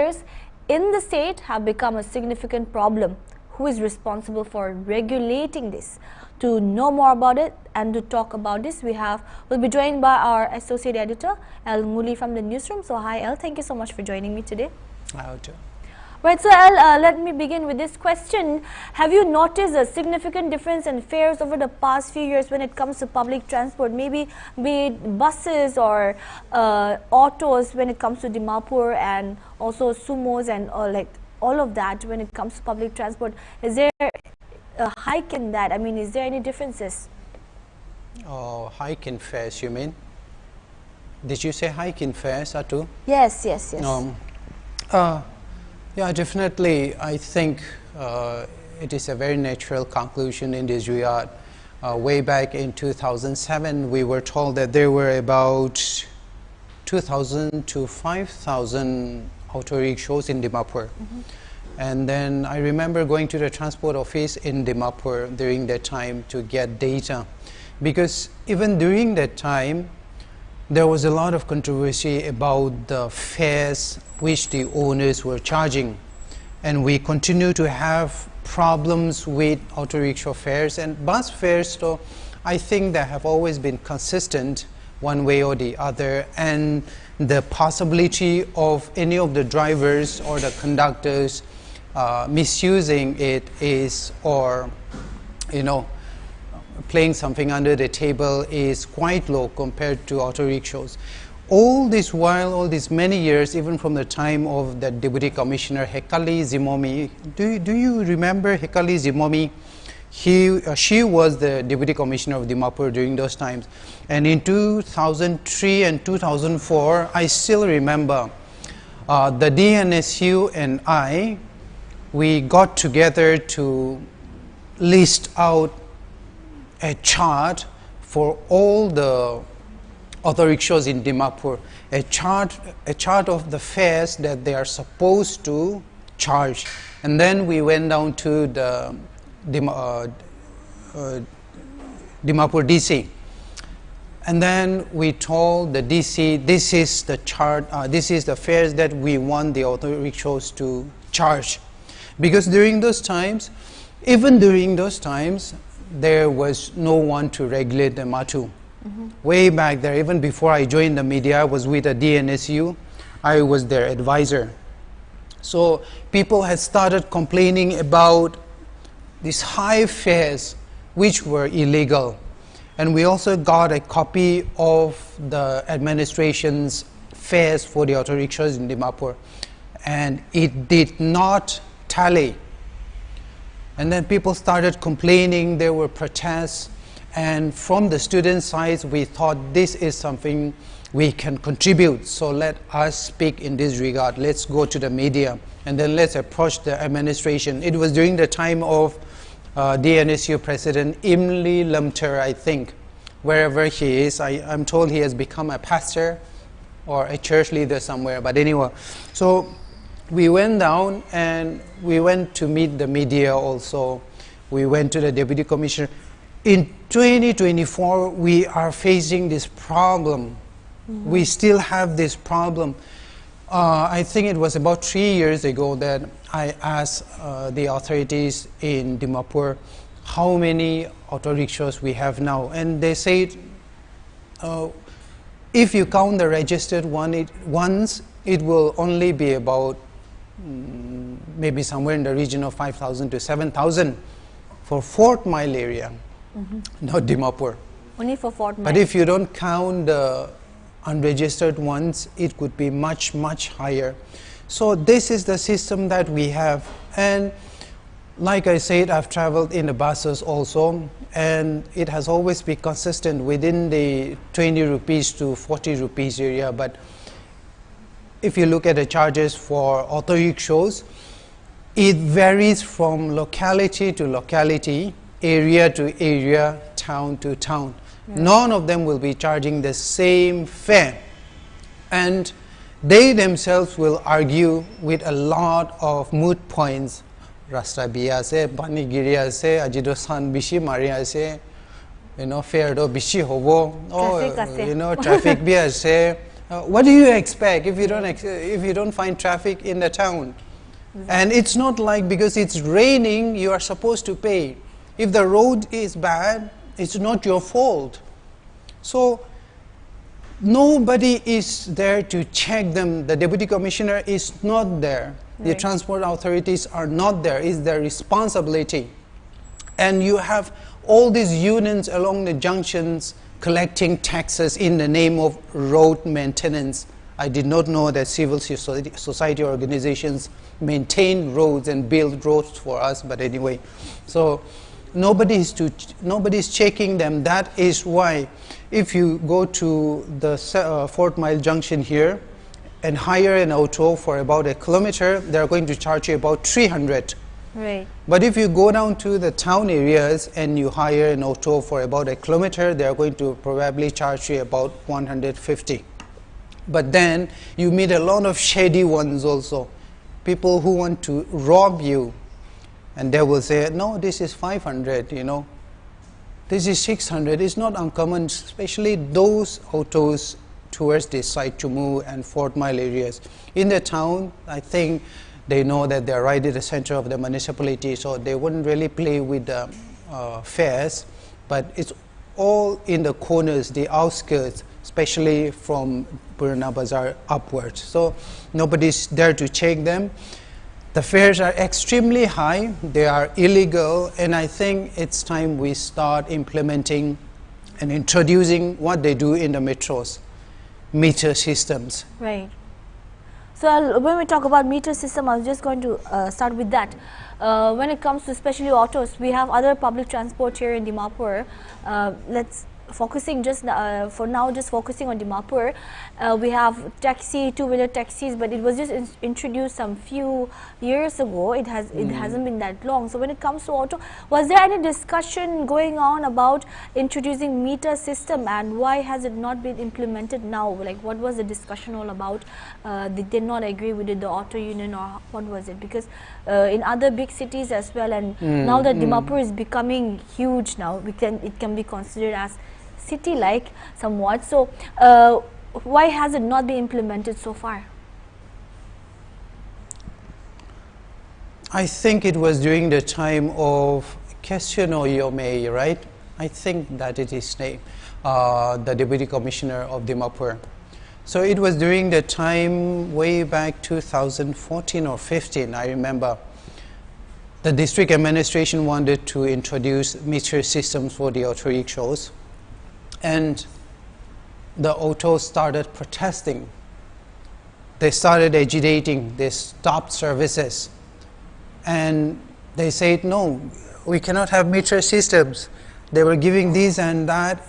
fares in the state have become a significant problem. Who is responsible for regulating this? To know more about it and to talk about this, we'll be joined by our associate editor, El Nguli from the newsroom. So hi El, thank you so much for joining me today. Hi, too. Right, so El, let me begin with this question. Have you noticed a significant difference in fares over the past few years when it comes to public transport? Maybe be it buses or autos when it comes to Dimapur, and also sumos and like all of that when it comes to public transport. Is there a hike in that? I mean, is there any differences? Oh, hike in fares, you mean? Did you say hike in fares, Atu? Yes, yes, yes. Yeah, definitely. I think it is a very natural conclusion in this regard. Way back in 2007, we were told that there were about 2,000 to 5,000 auto rickshaws in Dimapur. And then I remember going to the transport office in Dimapur during that time to get data, because even during that time there was a lot of controversy about the fares which the owners were charging, and we continue to have problems with auto rickshaw fares and bus fares. So I think they have always been consistent one way or the other, and the possibility of any of the drivers or the conductors misusing it is, or playing something under the table, is quite low compared to auto rickshaws. All this while, all these many years, even from the time of the Deputy Commissioner Hekali Zimomi, do you remember Hekali Zimomi? She was the Deputy Commissioner of Dimapur during those times, and in 2003 and 2004, I still remember the DNSU and we got together to list out a chart for all the auto rickshaws in Dimapur, a chart of the fares that they are supposed to charge. And then we went down to the Dimapur DC, and then we told the DC, this is the chart, this is the fares that we want the auto rickshaws to charge. Because during those times, even during those times, there was no one to regulate the Matu. Way back there, even before I joined the media, I was with a DNSU. I was their advisor. So people had started complaining about these high fares which were illegal. And we also got a copy of the administration's fares for the auto rickshaws in Dimapur, and it did not tally. And then people started complaining, there were protests, and from the student side we thought this is something we can contribute, so let us speak in this regard. Let's go to the media and then let's approach the administration. It was during the time of DNSU President Imli Lamter, I think, wherever he is. I'm told he has become a pastor or a church leader somewhere, but anyway. So we went down and we went to meet the media also. We went to the Deputy Commissioner. In 2024, we are facing this problem. We still have this problem. I think it was about 3 years ago that I asked the authorities in Dimapur how many auto rickshaws we have now, and they said if you count the registered ones, it will only be about maybe somewhere in the region of 5,000 to 7,000 for Fort Mile area, not Dimapur. Only for Fort Mile. But if you don't count the unregistered ones, it could be much, much higher. So this is the system that we have. And like I said, I've traveled in the buses also, and it has always been consistent within the 20 rupees to 40 rupees area. But if you look at the charges for auto rickshaws, it varies from locality to locality, area to area, town to town. Yeah. None of them will be charging the same fare, and they themselves will argue with a lot of moot points. Rasta biya se, pani giriya se, ajido san bishi mariya se, fare do bishi hobo, traffic biya se, What do you expect if you don't find traffic in the town? And it's not like because it's raining you are supposed to pay. If the road is bad, it's not your fault. So nobody is there to check them. The deputy commissioner is not there. Right. The transport authorities are not there. It's their responsibility. And you have all these unions along the junctions collecting taxes in the name of road maintenance. I did not know that civil society organizations maintain roads and build roads for us, but anyway. So nobody's checking them. That is why if you go to the 4th Mile Junction here and hire an auto for about 1 kilometer, they're going to charge you about 300. Right. But if you go down to the town areas and you hire an auto for about 1 kilometer, they are going to probably charge you about 150. But then you meet a lot of shady ones also, people who want to rob you, and they will say, no, this is 500, you know, this is 600. It's not uncommon, especially those autos towards the side to move and 4th Mile areas. In the town, I think they know that they're right at the center of the municipality, so they wouldn't really play with the fares, but it's all in the corners, the outskirts, especially from Purana Bazaar upwards. So nobody's there to check them. The fares are extremely high, they are illegal, and I think it's time we start implementing and introducing what they do in the metros, meter systems. Right. So when we talk about meter system, I was just going to start with that. When it comes to especially autos, we have other public transport here in Dimapur. Let's focusing just for now, just focusing on Dimapur. We have taxi, two-wheeler taxis, but it was just introduced some few years ago. It hasn't been that long. So when it comes to auto, was there any discussion going on about introducing meter system, and why has it not been implemented now? Like, what was the discussion all about? They did not agree with it, the auto union, or what was it? Because in other big cities as well, and now that Dimapur is becoming huge now, it can be considered as city-like somewhat. So why has it not been implemented so far? I think it was during the time of Kesyono Yomei, right? I think that it is name, the Deputy Commissioner of Dimapur. So it was during the time way back 2014 or 15, I remember. The district administration wanted to introduce meter systems for the auto rickshaws, and the autos started protesting. They started agitating, they stopped services, and they said, no, we cannot have meter systems. They were giving these and that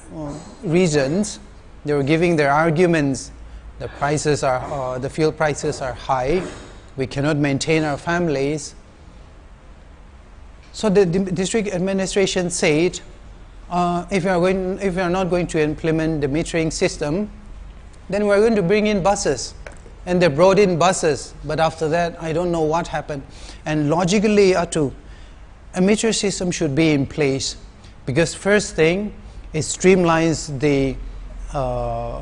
reasons. They were giving their arguments. The prices are, the fuel prices are high. We cannot maintain our families. So the district administration said, if you are not going to implement the metering system, then we're going to bring in buses. And they brought in buses, but after that, I don't know what happened. And logically, Atu, a meter system should be in place, because first thing, it streamlines the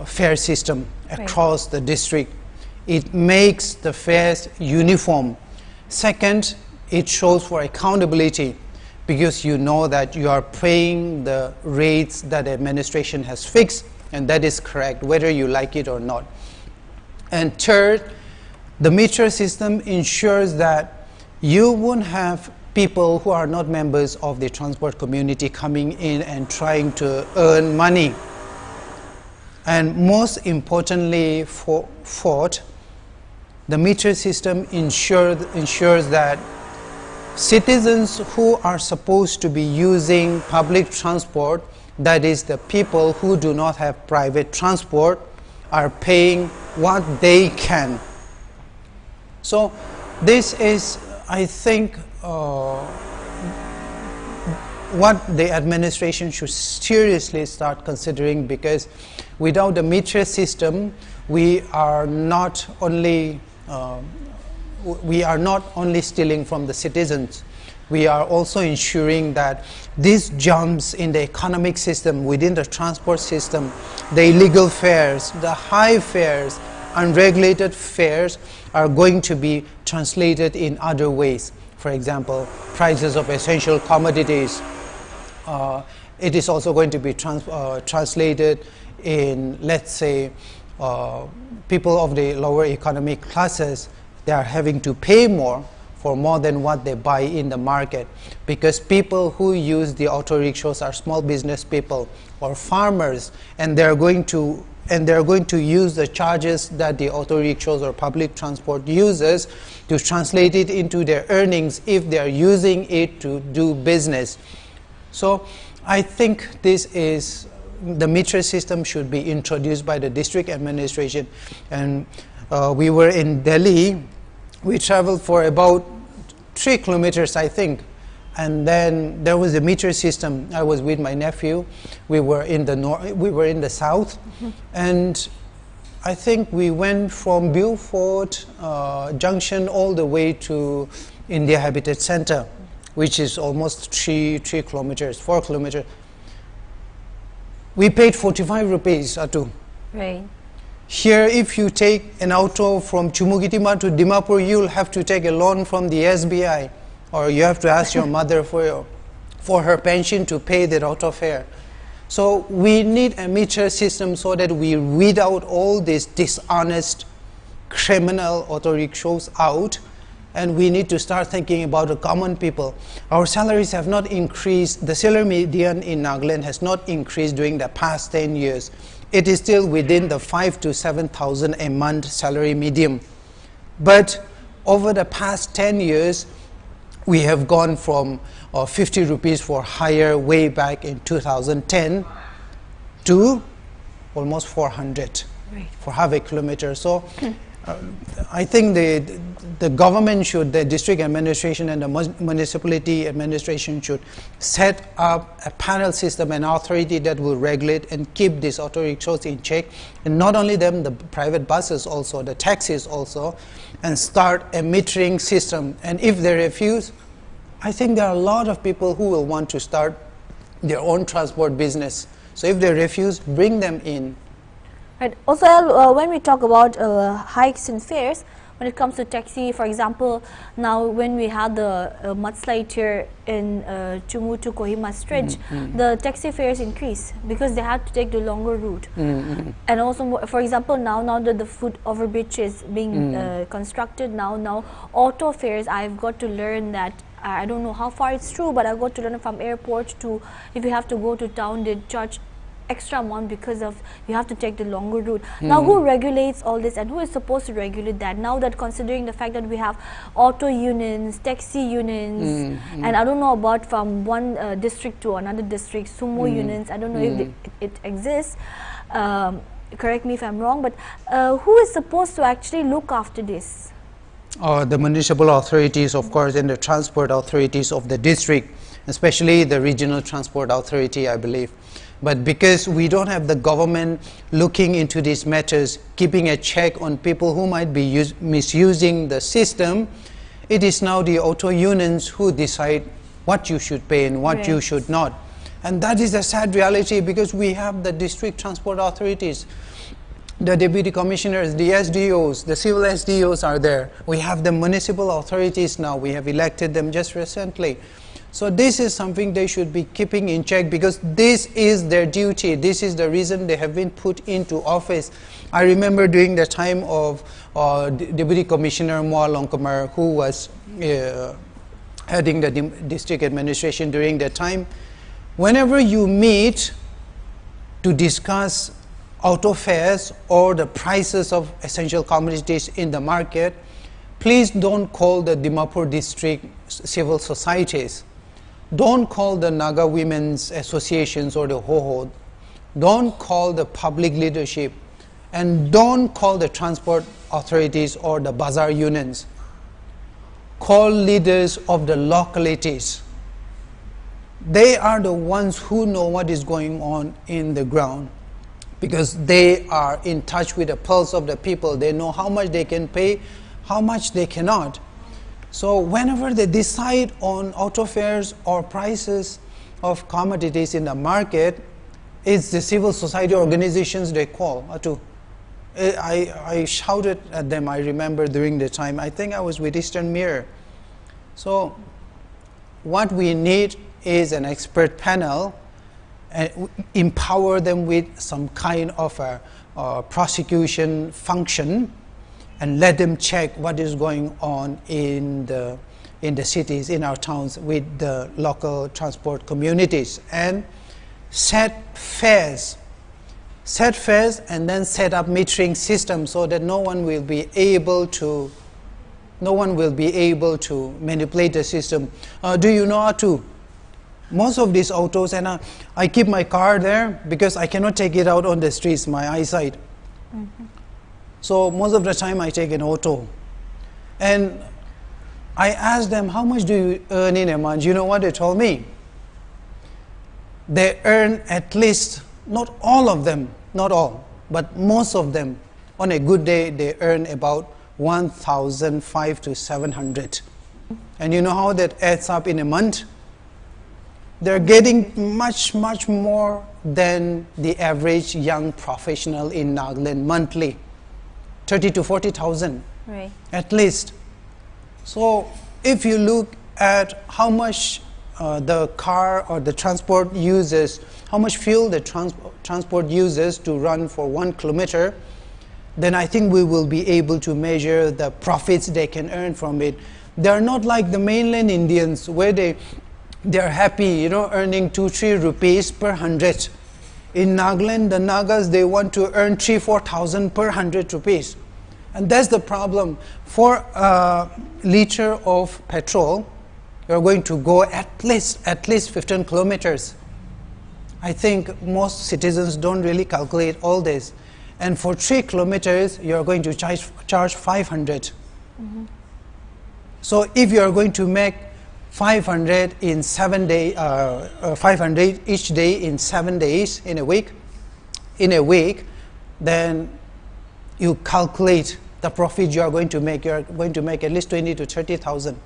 fare system across the district. It makes the fares uniform. Second, it shows for accountability, because you know that you are paying the rates that the administration has fixed, and that is correct, whether you like it or not. And third, the meter system ensures that you won't have people who are not members of the transport community coming in and trying to earn money. And most importantly, fourth, the meter system ensures that citizens who are supposed to be using public transport, that is the people who do not have private transport, are paying what they can. So this is, I think, what the administration should seriously start considering, because without the meter system, we are not only we are not only stealing from the citizens, we are also ensuring that these jumps in the economic system, within the transport system, the illegal fares, the high fares, unregulated fares are going to be translated in other ways. For example, prices of essential commodities. It is also going to be translated in, let's say, people of the lower economic classes, they are having to pay more for more than what they buy in the market, because people who use the auto rickshaws are small business people or farmers, and they're going to use the charges that the auto rickshaws or public transport uses to translate it into their earnings if they are using it to do business. So I think this is, the meter system should be introduced by the district administration. And we were in Delhi, we traveled for about 3 kilometers, I think, and then there was a meter system. I was with my nephew. We were in the south, and I think we went from Beaufort Junction all the way to India Habitat Center, which is almost 4 kilometers. We paid 45 rupees, Atu. Right. Here, if you take an auto from Chumugitima to Dimapur, you'll have to take a loan from the SBI, or you have to ask your mother for her pension to pay that auto fare. So we need a meter system so that we weed out all these dishonest criminal auto rickshaws out, and we need to start thinking about the common people. Our salaries have not increased. The salary median in Nagaland has not increased during the past 10 years. It is still within the 5,000 to 7,000 a month salary medium. But over the past 10 years, we have gone from 50 rupees for hire way back in 2010 to almost 400 for half a kilometer. So I think the government should, the district administration and the municipality administration should set up a panel system, an authority that will regulate and keep these auto rickshaws in check, and not only them, the private buses also, the taxis also, and start a metering system. And if they refuse, I think there are a lot of people who will want to start their own transport business. So if they refuse, bring them in. Right. Also, when we talk about hikes in fares, when it comes to taxi, for example, now when we had the mudslide here in Chumu to Kohima stretch, the taxi fares increase because they had to take the longer route. And also, for example, now that the foot overbridge is being constructed, now auto fares, I've got to learn that, I don't know how far it's true, but I've got to learn from airport to, if you have to go to town, they charge extra amount because of you have to take the longer route. Now who regulates all this, and who is supposed to regulate that? Now that, considering the fact that we have auto unions, taxi unions, and I don't know about from one district to another district, sumo unions, I don't know if it exists, correct me if I'm wrong, but who is supposed to actually look after this? The municipal authorities, of course, and the transport authorities of the district, especially the regional transport authority, I believe. But because we don't have the government looking into these matters, keeping a check on people who might be misusing the system, it is now the auto unions who decide what you should pay and what you should not. And that is a sad reality, because we have the district transport authorities, the deputy commissioners, the SDOs, the civil SDOs are there. We have the municipal authorities now. We have elected them just recently. So this is something they should be keeping in check, because this is their duty. This is the reason they have been put into office. I remember during the time of Deputy Commissioner Moa Longkamar, who was heading the district administration during that time, whenever you meet to discuss auto fares or the prices of essential commodities in the market, please don't call the Dimapur district civil societies. Don't call the Naga women's associations or the HOHO. Don't call the public leadership, and don't call the transport authorities or the bazaar unions. Call leaders of the localities. They are the ones who know what is going on in the ground, because they are in touch with the pulse of the people. They know how much they can pay, how much they cannot. So whenever they decide on auto fares or prices of commodities in the market, it's the civil society organizations they call to. I shouted at them, I remember during the time, I think I was with Eastern Mirror. So what we need is an expert panel, and empower them with some kind of a prosecution function, and let them check what is going on in the cities, in our towns, with the local transport communities, and set fares, and then set up metering systems so that no one will be able to manipulate the system. Do you know how to? Most of these autos, and I keep my car there because I cannot take it out on the streets, my eyesight. So most of the time I take an auto. And I asked them, how much do you earn in a month? You know what they told me? They earn at least, not all of them, not all, but most of them, on a good day, they earn about 1,500 to 700. And you know how that adds up in a month? They're getting much more than the average young professional in Nagaland monthly, 30 to 40,000, right, at least. So if you look at how much the car or the transport uses, how much fuel the transport uses to run for 1 kilometer, then I think we will be able to measure the profits they can earn from it. They are not like the mainland Indians where they're happy, earning 2-3 rupees per 100. In Nagaland, the Nagas, they want to earn 3,000-4,000 per 100 rupees. And that's the problem. For a liter of petrol, you're going to go at least 15 kilometers. I think most citizens don't really calculate all this. And for 3 kilometers, you're going to charge 500. So if you're going to make 500 in 7 days, 500 each day in 7 days in a week, then you calculate the profit you are going to make. You're going to make at least 20 to 30,000.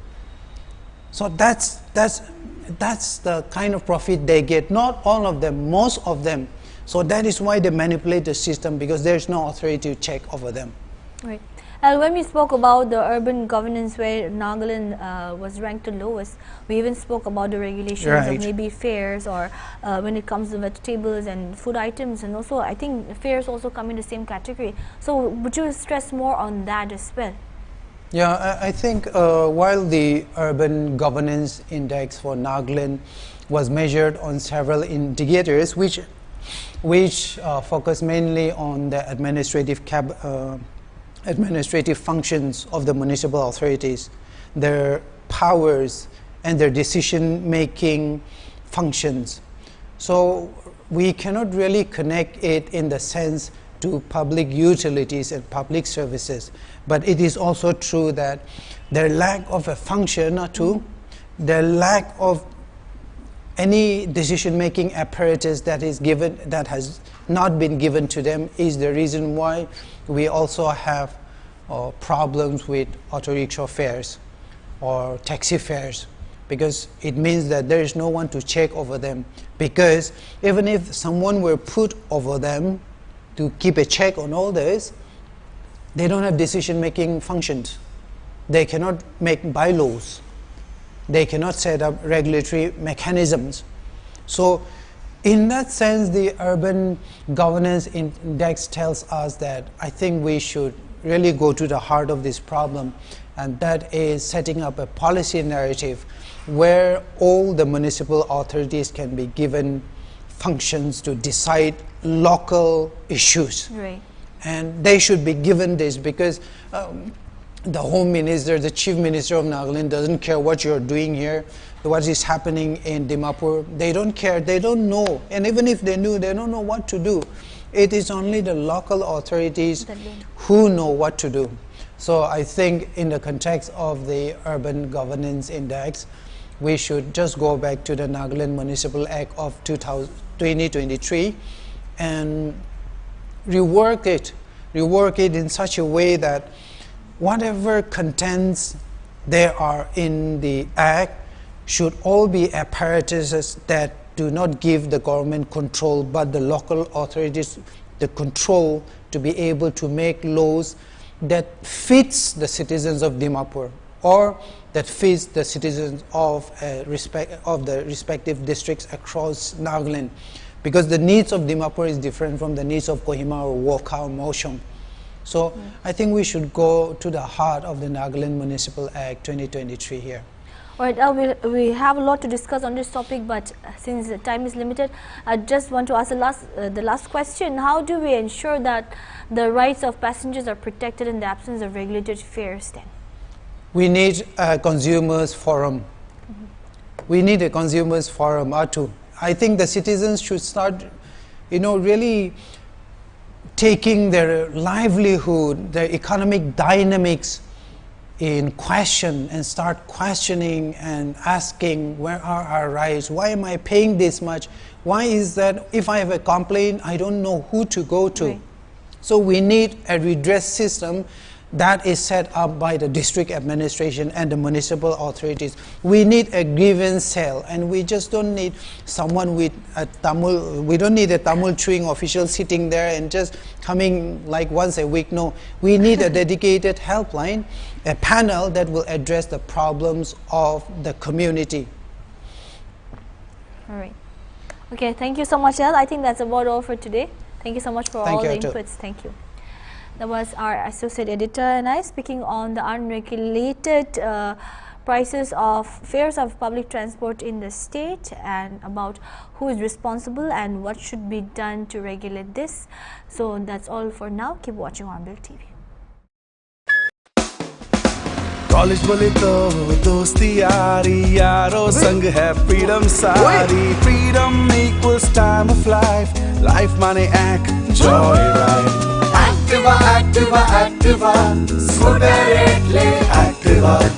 So that's the kind of profit they get. Not all of them, most of them. So that is why they manipulate the system, because there's no authority to check over them. Right. And when we spoke about the urban governance where Nagaland was ranked the lowest, we even spoke about the regulations of maybe fares, or when it comes to vegetables and food items, and also I think fares also come in the same category. So would you stress more on that as well? Yeah, I think while the urban governance index for Nagaland was measured on several indicators which focus mainly on the administrative functions of the municipal authorities, their powers and their decision-making functions. So we cannot really connect it in the sense to public utilities and public services. But it is also true that their lack of a function to their lack of any decision-making apparatus that has not been given to them is the reason why we also have problems with auto rickshaw fares or taxi fares, because it means that there is no one to check over them. Because even if someone were put over them to keep a check on all this, they don't have decision-making functions. They cannot make bylaws. They cannot set up regulatory mechanisms. So in that sense, the urban governance index tells us that I think we should really go to the heart of this problem, and that is setting up a policy narrative where all the municipal authorities can be given functions to decide local issues. Right. And they should be given this, because the Home Minister, the Chief Minister of Nagaland doesn't care what you're doing here, what is happening in Dimapur. They don't care, they don't know. And even if they knew, they don't know what to do. It is only the local authorities who know what to do. So I think in the context of the Urban Governance Index, we should just go back to the Nagaland Municipal Act of 2023 and rework it in such a way that whatever contents there are in the Act should all be apparatuses that do not give the government control, but the local authorities the control to be able to make laws that fits the citizens of Dimapur or that fits the citizens of the respective districts across Nagaland, because the needs of Dimapur is different from the needs of Kohima or Wokha or Mosham. So I think we should go to the heart of the Nagaland Municipal Act 2023 here. All right, we have a lot to discuss on this topic, but since the time is limited, I just want to ask the last question. How do we ensure that the rights of passengers are protected in the absence of regulated fares then? We need a consumers forum. We need a consumers forum, Atu. I think the citizens should start, really taking their livelihood, their economic dynamics in question and start questioning and asking, where are our rights? Why am I paying this much? Why is that if I have a complaint, I don't know who to go to? Right. So we need a redress system that is set up by the district administration and the municipal authorities. We need a grievance cell, and we just don't need someone with a Tamil, we don't need a Tamil chewing official sitting there and just coming like once a week. No, we need a dedicated helpline, a panel that will address the problems of the community. All right. Okay, thank you so much, El. I think that's about all for today. Thank you so much for all the inputs. Thank you. That was our associate editor and I speaking on the unregulated prices of fares of public transport in the state and about who is responsible and what should be done to regulate this. So that's all for now. Keep watching Hornbill TV. College बोले तो दोस्ती यारी यारों संग है freedom सारी freedom equals time of life माने enjoy ride Activa, Activa, Activa, moderately Activa.